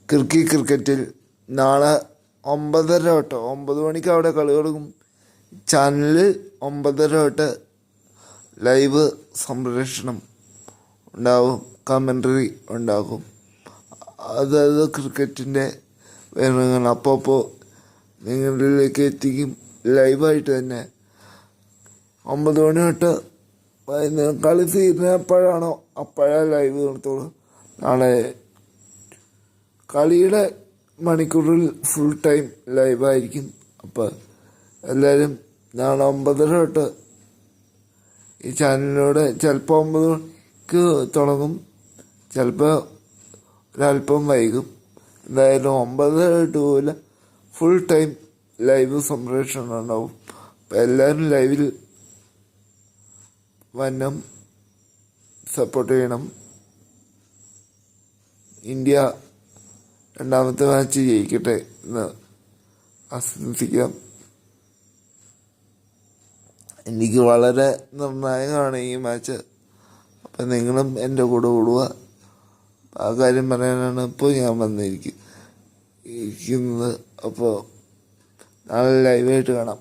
ക്രിക്കറ്റിൽ നാളെ 9:30 തൊട്ട് 9 മണിക്ക് അവിടെ കളി തുടങ്ങും. ചാനലിൽ 9:30 തൊട്ട് ലൈവ് സംപ്രേഷണം ഉണ്ടാകും, കമൻട്രി ഉണ്ടാകും. അതായത് ക്രിക്കറ്റിൻ്റെ വിവരങ്ങൾ അപ്പോൾ നിങ്ങളിലേക്ക് എത്തിക്കും. ലൈവായിട്ട് തന്നെ 9 മണി തൊട്ട് വൈകുന്നേരം കളി തീരുന്ന എപ്പോഴാണോ അപ്പോഴേ ലൈവ് നിർത്തുള്ളൂ. നാളെ കളിയുടെ മണിക്കൂറിൽ ഫുൾ ടൈം ലൈവായിരിക്കും. അപ്പോൾ എല്ലാവരും നാളെ 9:30 തൊട്ട് ഈ ചാനലിലൂടെ ചിലപ്പോൾ 9 മണിക്ക് തുടങ്ങും, ചിലപ്പോൾ ഒരല്പം വൈകും. എന്തായാലും 9:30 പോലെ ഫുൾ ടൈം ലൈവ് സംപ്രേഷണം ഉണ്ടാവും. അപ്പം എല്ലാവരും ലൈവിൽ വന്നം സപ്പോർട്ട് ചെയ്യണം. ഇന്ത്യ രണ്ടാമത്തെ മാച്ച് ജയിക്കട്ടെ എന്ന് ആശംസിക്കാം. എനിക്ക് വളരെ നിർണായകമാണ് ഈ മാച്ച്. അപ്പം നിങ്ങളും എൻ്റെ കൂടെ ഓടുക. ആ കാര്യം പറയാനാണ് ഇപ്പോൾ ഞാൻ വന്നിരിക്കുന്നത്. അപ്പോൾ നാളെ ലൈവായിട്ട് കാണാം.